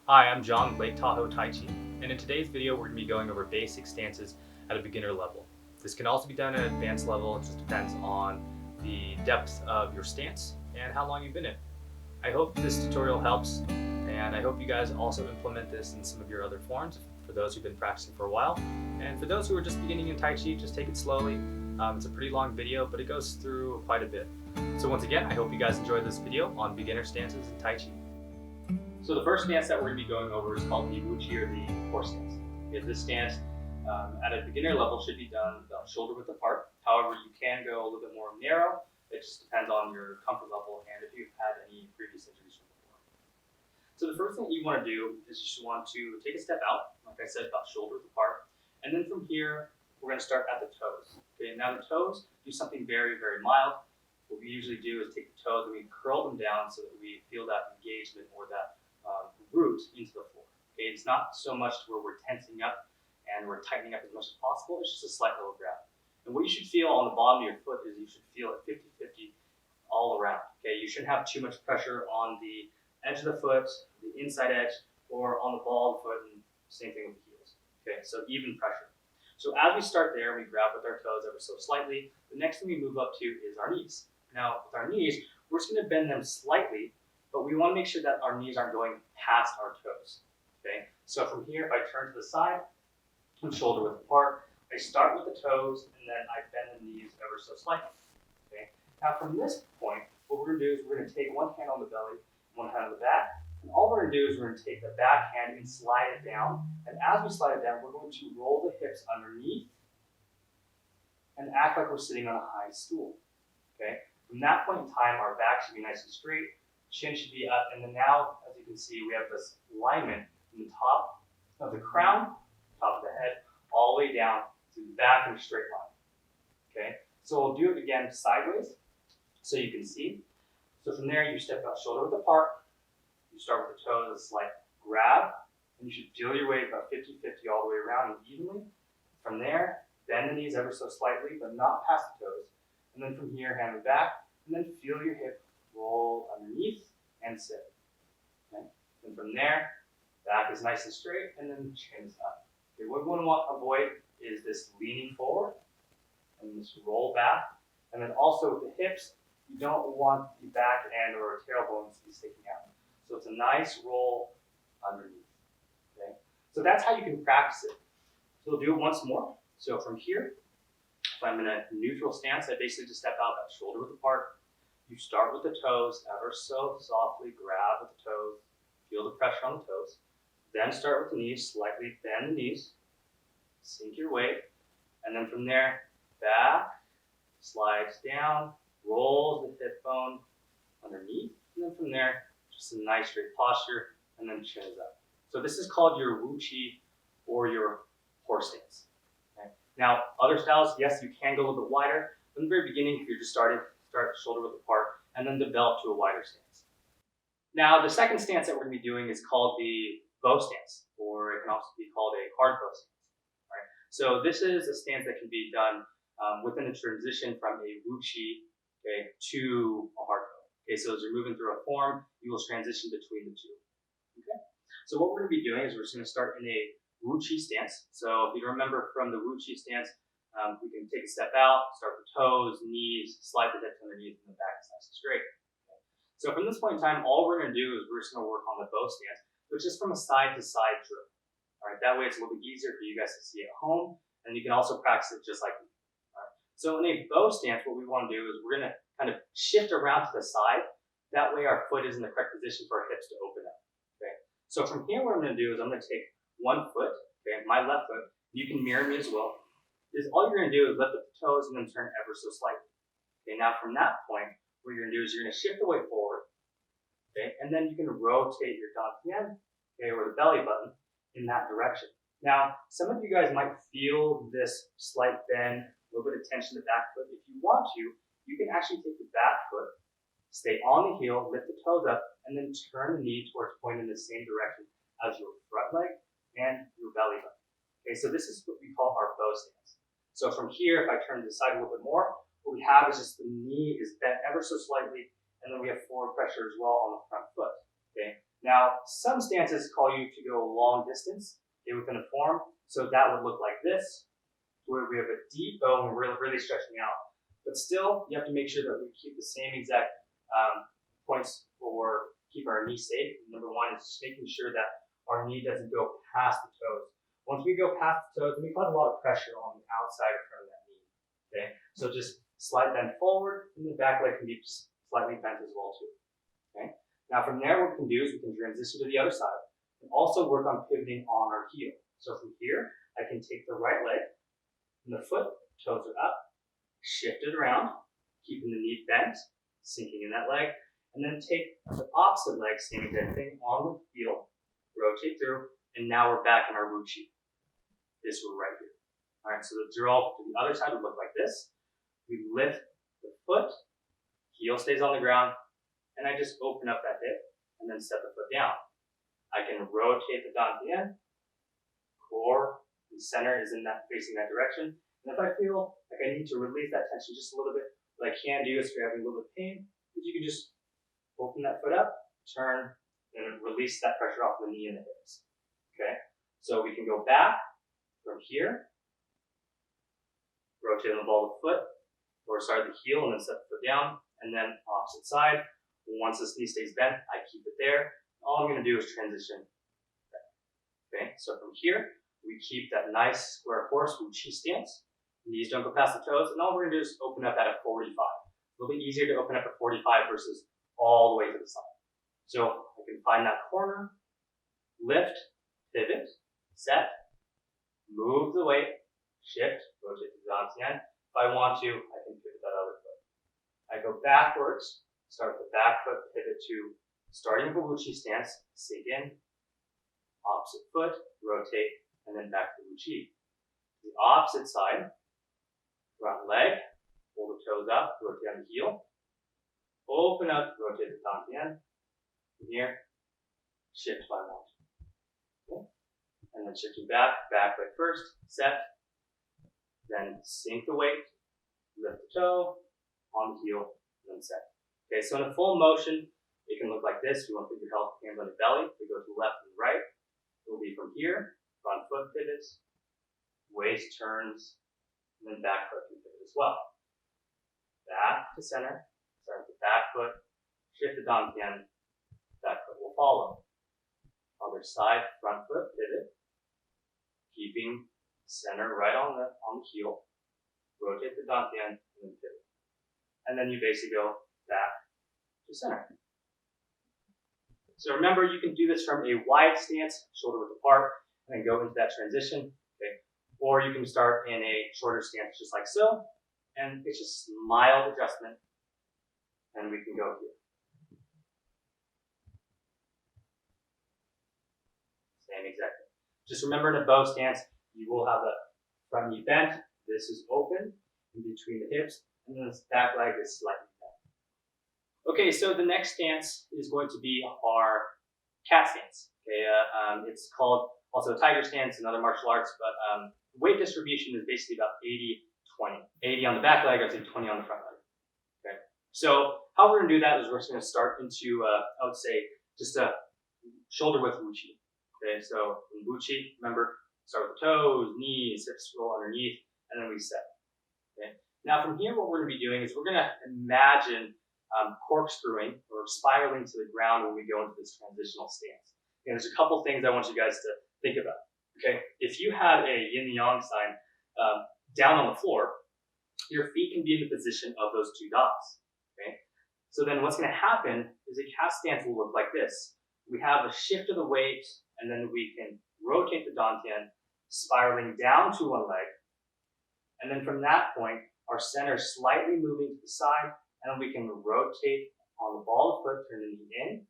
Hi, I'm John with Lake Tahoe Taichi, and in today's video we're going to be going over basic stances at a beginner level. This can also be done at an advanced level. It just depends on the depth of your stance and how long you've been in. I hope this tutorial helps, and I hope you guys also implement this in some of your other forms for those who've been practicing for a while. And for those who are just beginning in Tai Chi, just take it slowly. It's a pretty long video, but it goes through quite a bit. So once again, I hope you guys enjoyed this video on beginner stances in Tai Chi. So the first stance that we're going to be going over is called the Wuchi or the horse stance. This stance at a beginner level should be done about shoulder width apart. However, you can go a little bit more narrow. It just depends on your comfort level and if you've had any previous injuries from before. So the first thing you want to do is you just want to take a step out, like I said, about shoulder width apart. And then from here, we're going to start at the toes. Okay, now the toes do something very, very mild. What we usually do is take the toes and we curl them down so that we feel that engagement or that root into the floor. Okay, it's not so much to where we're tensing up and we're tightening up as much as possible. It's just a slight little grab. And what you should feel on the bottom of your foot is you should feel it 50-50 all around. Okay, you shouldn't have too much pressure on the edge of the foot, the inside edge, or on the ball of the foot, and same thing with the heels. Okay, so even pressure. So as we start there, we grab with our toes ever so slightly. The next thing we move up to is our knees. Now, with our knees, we're just going to bend them slightly, but we want to make sure that our knees aren't going past our toes. Okay, so from here, if I turn to the side and shoulder width apart, I start with the toes and then I bend the knees ever so slightly. Okay, now from this point, what we're going to do is we're going to take one hand on the belly, one hand on the back, and all we're going to do is we're going to take the back hand and slide it down. And as we slide it down, we're going to roll the hips underneath and act like we're sitting on a high stool. Okay, from that point in time, our back should be nice and straight. Chin should be up, and then now, as you can see, we have this alignment from the top of the crown, top of the head, all the way down to the back in a straight line. Okay, so we'll do it again sideways, so you can see. So from there, you step out shoulder width apart. You start with the toes, a slight grab, and you should feel your weight about 50-50 all the way around and evenly. From there, bend the knees ever so slightly, but not past the toes. And then from here, hand it back, and then feel your hip roll underneath and sit. Okay? And from there, back is nice and straight, and then chin is up. Okay, what we want to avoid is this leaning forward and this roll back. And then also with the hips, you don't want the back end or tailbone to be sticking out. So it's a nice roll underneath. Okay? So that's how you can practice it. So we'll do it once more. So from here, if I'm in a neutral stance, I basically just step out about shoulder width apart. You start with the toes, ever so softly grab with the toes, feel the pressure on the toes. Then start with the knees, slightly bend the knees, sink your weight, and then from there, back, slides down, rolls the hip bone underneath, and then from there, just a nice straight posture, and then chin is up. So this is called your Wuchi or your horse stance. Okay? Now, other styles, yes, you can go a little bit wider. From the very beginning, if you're just starting, start shoulder width apart, and then develop to a wider stance. Now, the second stance that we're going to be doing is called the bow stance, or it can also be called a hard bow stance. All right? So this is a stance that can be done within the transition from a Wuchi, okay, to a hard bow. Okay, so as you're moving through a form, you will transition between the two. Okay. So what we're going to be doing is we're just going to start in a Wuchi stance. So if you remember from the Wuchi stance, we can take a step out, start with toes, knees, slide the hips underneath, and the back is nice and straight. Okay. So from this point in time, all we're going to do is we're just going to work on the bow stance, which is from a side-to-side drill. All right, that way it's a little bit easier for you guys to see at home, and you can also practice it just like me. All right. So in a bow stance, what we want to do is we're going to kind of shift around to the side. That way our foot is in the correct position for our hips to open up. Okay. So from here, what I'm going to do is I'm going to take one foot, okay, my left foot. You can mirror me as well. Is all you're going to do is lift up the toes and then turn ever so slightly. Okay, now from that point, what you're going to do is you're going to shift the weight forward, okay, and then you can rotate your dantian, okay, or the belly button in that direction. Now, some of you guys might feel this slight bend, a little bit of tension in the back foot. If you want to, you can actually take the back foot, stay on the heel, lift the toes up, and then turn the knee towards pointing in the same direction as your front leg and your belly button. Okay, so this is what we call our bow stance. So from here, if I turn to the side a little bit more, what we have is just the knee is bent ever so slightly, and then we have forward pressure as well on the front foot. Okay. Now, some stances call you to go a long distance within a form, so that would look like this, where we have a deep bow and we're really stretching out. But still, you have to make sure that we keep the same exact points for keep our knee safe. Number one is just making sure that our knee doesn't go past the toes. Once we go past the toes, then we put a lot of pressure on the outside or front of that knee. Okay, so just slight bend forward, and the back leg can be slightly bent as well too. Okay, now from there, what we can do is we can transition to the other side and also work on pivoting on our heel. So from here, I can take the right leg and the foot, toes are up, shift it around, keeping the knee bent, sinking in that leg, and then take the opposite leg, same exact thing, on the heel, rotate through, and now we're back in our Wuchi. This one right here. All right, so the drill to the other side would look like this. We lift the foot, heel stays on the ground, and I just open up that hip and then set the foot down. I can rotate the dantian, core and center is in that facing that direction. And if I feel like I need to release that tension just a little bit, what I can do is if you're having a little bit of pain, is you can just open that foot up, turn, and release that pressure off the knee and the hips. Okay, so we can go back from here, rotate on the ball of the foot, or start the heel and then set the foot down, and then opposite side. Once this knee stays bent, I keep it there. All I'm going to do is transition. Okay, so from here, we keep that nice square horse Wuchi stance. Knees don't go past the toes, and all we're going to do is open up at a 45. A little bit easier to open up at 45 versus all the way to the side. So I can find that corner, lift, pivot, set, move the weight, shift, rotate the dantian. If I want to, I can pivot that other foot. I go backwards, start with the back foot, pivot to starting with a Wuchi stance, sink in, opposite foot, rotate, and then back to Wuchi. The opposite side, front leg, pull the toes up, rotate on the heel, open up, rotate the dantian. From here, shift if I want. Okay. And then shifting back, back leg first, set, then sink the weight, lift the toe, on the heel, and then set. Okay, so in a full motion, it can look like this. You want to put your hands on your belly. We go to left and right. It will be from here, front foot pivots, waist turns, and then back foot can pivot as well. Back to center, start with the back foot, shift the dantian, back foot will follow. Other side, front foot pivot, keeping center right on the heel, rotate the dantian, and then pivot. And then you basically go back to center. So remember, you can do this from a wide stance, shoulder width apart, and then go into that transition. Okay. Or you can start in a shorter stance, just like so, and it's just mild adjustment, and we can go here. Same exact thing. Just remember, in a bow stance, you will have the front knee bent. This is open in between the hips, and then this back leg is slightly bent. Okay, so the next stance is going to be our cat stance. Okay, it's called also a tiger stance in other martial arts, but weight distribution is basically about 80-20. 80 on the back leg, I would say 20 on the front leg. Okay, so how we're going to do that is we're just going to start into, I would say, just a shoulder width Wuchi. Okay, so in Wuchi, remember, start with the toes, knees, hips roll underneath, and then we set. Okay, now from here, what we're going to be doing is we're going to imagine corkscrewing or spiraling to the ground when we go into this transitional stance. And there's a couple things I want you guys to think about. Okay, if you have a yin and yang sign down on the floor, your feet can be in the position of those two dots. Okay, so then what's going to happen is a cat stance will look like this. We have a shift of the weight, and then we can rotate the dantian, spiraling down to one leg, and then from that point, our center is slightly moving to the side. And then we can rotate on the ball of foot, turn the knee in,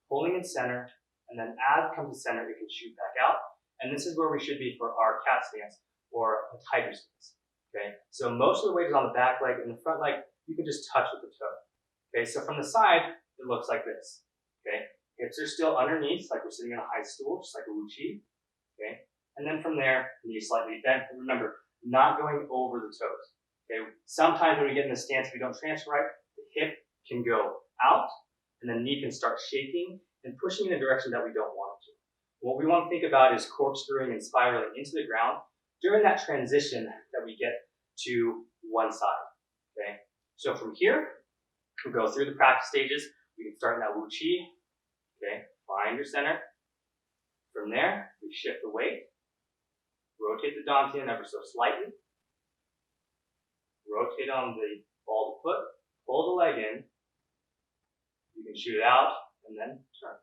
pulling in center, and then as it comes to center, it can shoot back out. And this is where we should be for our cat stance or a tiger stance. Okay, so most of the weight is on the back leg, and the front leg, you can just touch with the toe. Okay, so from the side, it looks like this. Okay, hips are still underneath, like we're sitting on a high stool, just like a Wuchi. Okay, and then from there, knees slightly bent. And remember, not going over the toes. Okay, sometimes when we get in the stance, if we don't transfer right, the hip can go out, and the knee can start shaking, and pushing in a direction that we don't want it to. What we want to think about is corkscrewing and spiraling into the ground during that transition that we get to one side. Okay, so from here, we'll go through the practice stages. We can start in that Wu Chi. Okay, find your center. From there, we shift the weight, rotate the dantian ever so slightly, rotate on the ball of the foot, pull the leg in. You can shoot out and then turn.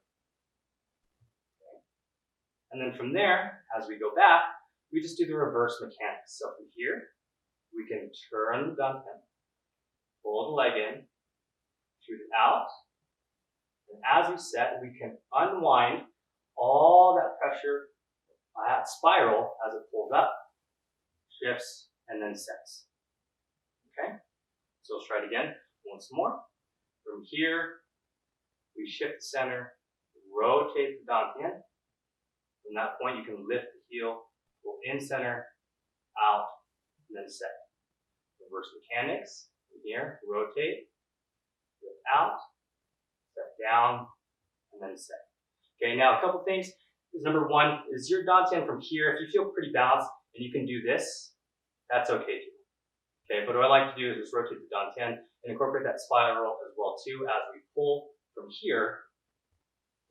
Okay. And then from there, as we go back, we just do the reverse mechanics. So from here, we can turn the dantian, pull the leg in, shoot it out. And as we set, we can unwind all that pressure, that spiral as it pulls up, shifts, and then sets. Okay? So let's try it again once more. From here, we shift the center, rotate the dantian. From that point, you can lift the heel, go in center, out, and then set. Reverse mechanics. From here, rotate, lift out, step down, and then set. Okay, now a couple things. Number one is your dantian from here. If you feel pretty balanced and you can do this, that's okay too. Okay, but what I like to do is just rotate the dantian and incorporate that spiral as well too. As we pull from here,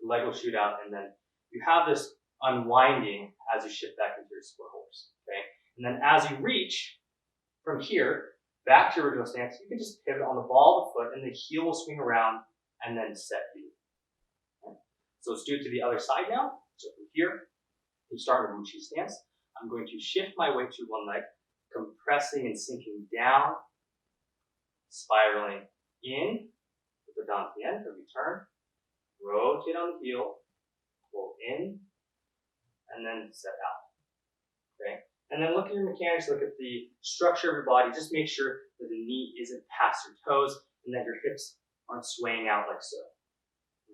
the leg will shoot out, and then you have this unwinding as you shift back into your split horse. Okay, and then as you reach from here back to your original stance, you can just pivot on the ball of the foot, and the heel will swing around and then set you. Okay. So let's do it to the other side now. So from here, we start with Wu Chi stance. I'm going to shift my weight to one leg, compressing and sinking down, spiraling in with the dantian, the return, rotate on the heel, pull in, and then set out. Okay? And then look at your mechanics, look at the structure of your body. Just make sure that the knee isn't past your toes and that your hips aren't swaying out like so.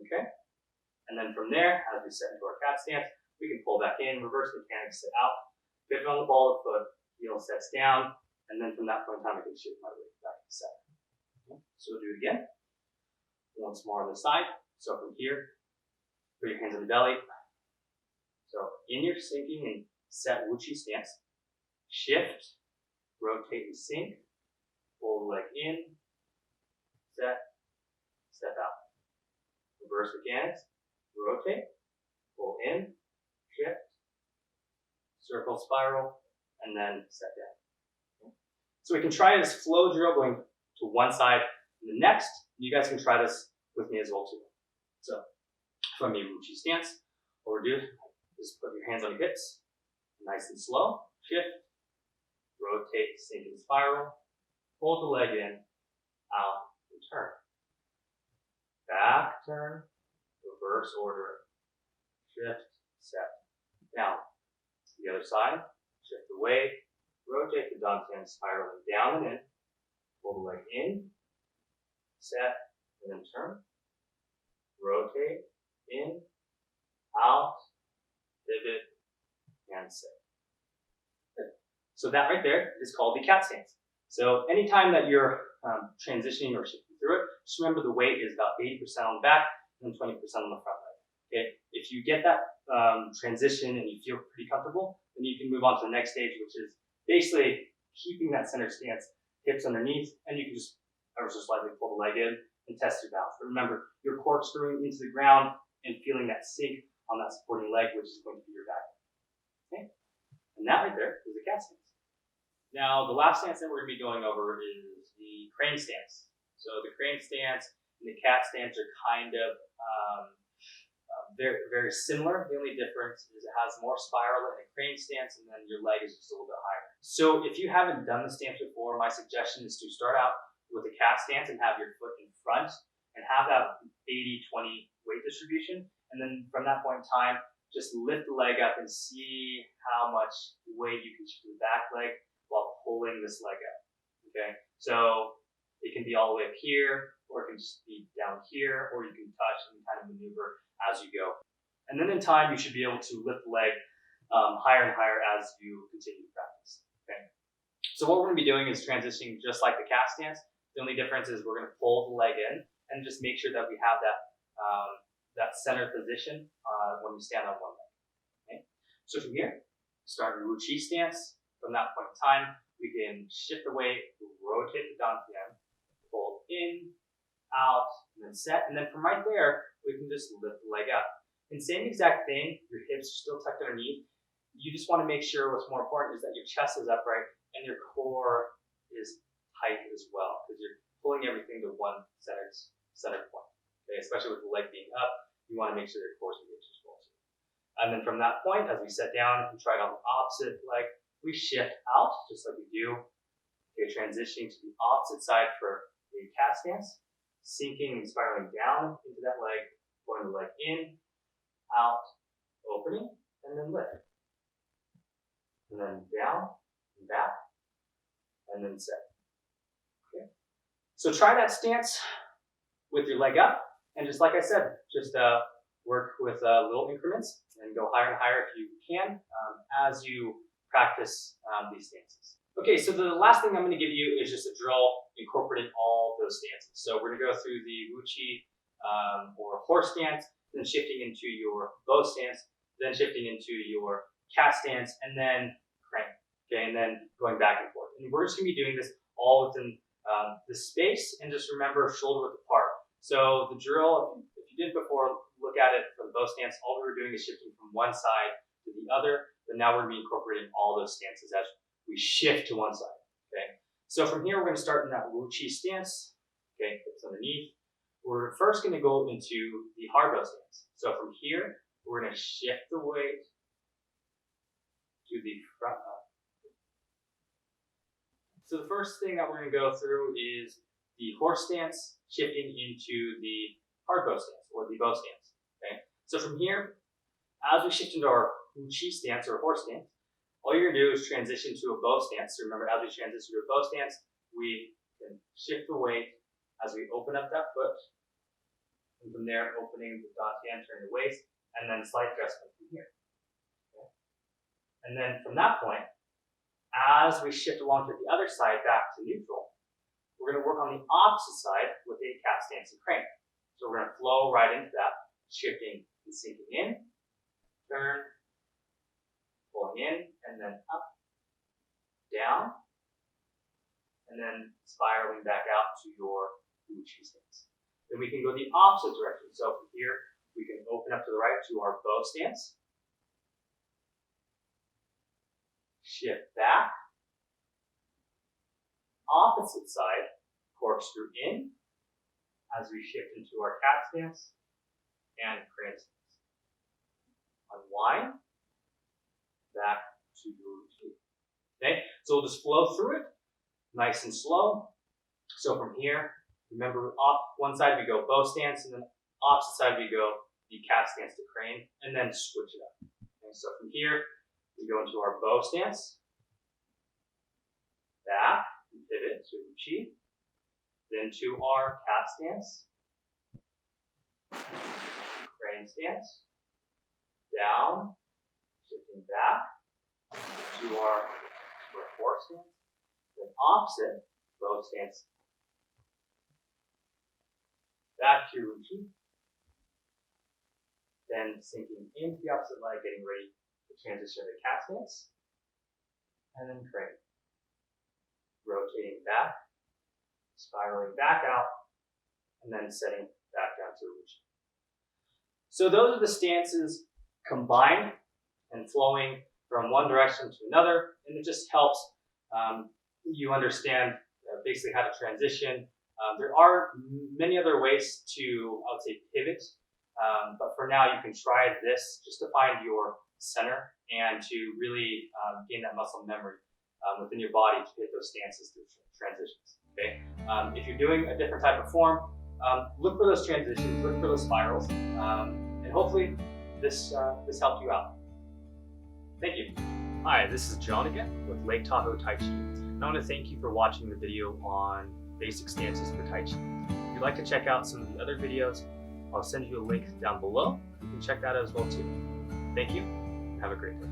Okay? And then from there, as we set into our cat stance, we can pull back in, reverse mechanics, sit out, pivot on the ball of the foot, heel sets down, and then from that point in time, I can shift my weight back to center. Okay? So we'll do it again. Once more on the side. So from here, put your hands on the belly. So in your sinking and set Wu Chi stance, shift, rotate and sink, pull the leg in, set, step out. Reverse mechanics, rotate, pull in, shift, circle spiral, and then set down. Okay. So we can try this flow drill going to one side and the next. You guys can try this with me as well too. So from your Wu Chi stance, what we're doing is put your hands on your hips, nice and slow, shift, rotate, sink and spiral, pull the leg in, out, and turn. Back, turn, reverse order, shift, set, down. The other side, shift the weight, rotate the dantian, spiraling down and in, pull the leg in, set, and then turn, rotate, in, out, pivot, and set. Good. So that right there is called the cat stance. So anytime that you're transitioning or shifting through it, just remember the weight is about 80% on the back and 20% on the front leg. Okay? If you get that transition and you feel pretty comfortable, then you can move on to the next stage, which is basically keeping that center stance, hips underneath, and you can just ever so slightly pull the leg in and test your balance. But remember, you're corkscrewing into the ground and feeling that sink on that supporting leg, which is going to be your back. Okay? And that right there is the cat stance. Now, the last stance that we're going to be going over is the crane stance. So the crane stance and the cat stance are kind of very, very similar. The only difference is it has more spiral in a crane stance, and then your leg is just a little bit higher. So if you haven't done the stance before, my suggestion is to start out with a cat stance and have your foot in front and have that 80-20 weight distribution. And then from that point in time, just lift the leg up and see how much weight you can shift to the back leg while pulling this leg up. Okay, so it can be all the way up here, or it can just be down here, or you can touch and kind of maneuver as you go. And then in time, you should be able to lift the leg higher and higher as you continue to practice. Okay, so what we're going to be doing is transitioning just like the cat stance. The only difference is we're going to pull the leg in and just make sure that we have that that center position when we stand on one leg. Okay? So from here, start your Wu Chi stance. From that point in time, we can shift the weight, rotate the dantian, pull in, out, and then set. And then from right there, we can just lift the leg up. And same exact thing, your hips are still tucked underneath. You just want to make sure what's more important is that your chest is upright and your core is tight as well, because you're pulling everything to one center point. Okay? Especially with the leg being up, you want to make sure your core is engaged as well. And then from that point, as we set down and try it on the opposite leg, we shift out just like we do. Okay, transitioning to the opposite side for a cat stance, sinking and spiraling down into that leg, going the leg in, out, opening, and then lift. And then down, and back, and then set. Okay. So try that stance with your leg up, and just like I said, just work with little increments and go higher and higher if you can as you practice these stances. Okay, so the last thing I'm going to give you is just a drill incorporating all those stances. So we're going to go through the Wu Chi or horse stance, then shifting into your bow stance, then shifting into your cat stance, and then crane. Okay, and then going back and forth. And we're just going to be doing this all within the space, and just remember shoulder width apart. So the drill, if you did before, look at it for the bow stance. All we were doing is shifting from one side to the other, but now we're going to be incorporating all those stances as we shift to one side. Okay, so from here we're going to start in that Wu Chi stance. Okay, hips underneath. We're first going to go into the hard bow stance. So from here, we're going to shift the weight to the front. So the first thing that we're going to go through is the horse stance, shifting into the hard bow stance or the bow stance. Okay. So from here, as we shift into our Wu Chi stance or horse stance, all you're going to do is transition to a bow stance. So remember, as we transition to a bow stance, we can shift the weight as we open up that foot. And from there, opening the dantian, turn the waist, and then slight adjustment from here. Okay. And then from that point, as we shift along to the other side back to neutral, we're going to work on the opposite side with a cat stance and crane. So we're going to flow right into that, shifting and sinking in, turn, pulling in, and then up, down, and then spiraling back out to your Wu Chi stance. Then we can go the opposite direction. So from here, we can open up to the right to our bow stance, shift back, opposite side, corkscrew in, as we shift into our cat stance and crane stance. Unwind, back to your Wu Chi. Okay, so we'll just flow through it, nice and slow. So from here, remember, off one side we go bow stance, and then opposite side we go the cat stance to crane, and then switch it up. Okay, so from here, we go into our bow stance, back, and pivot to Wu Chi, then to our cat stance, crane stance, down, shifting back to our horse stance, then opposite bow stance, back to Wu Chi, then sinking into the opposite leg, getting ready to transition to cat stance, and then crane. Rotating back, spiraling back out, and then setting back down to Wu Chi. So those are the stances combined and flowing from one direction to another, and it just helps you understand basically how to transition. There are many other ways to, I would say, pivot, but for now you can try this just to find your center and to really gain that muscle memory within your body to hit those stances through transitions. Okay, if you're doing a different type of form, look for those transitions, look for those spirals, and hopefully this helped you out. Thank you. Hi, this is John again with Lake Tahoe Tai Chi. And I want to thank you for watching the video on basic stances for Tai Chi. If you'd like to check out some of the other videos, I'll send you a link down below. You can check that out as well too. Thank you. Have a great day.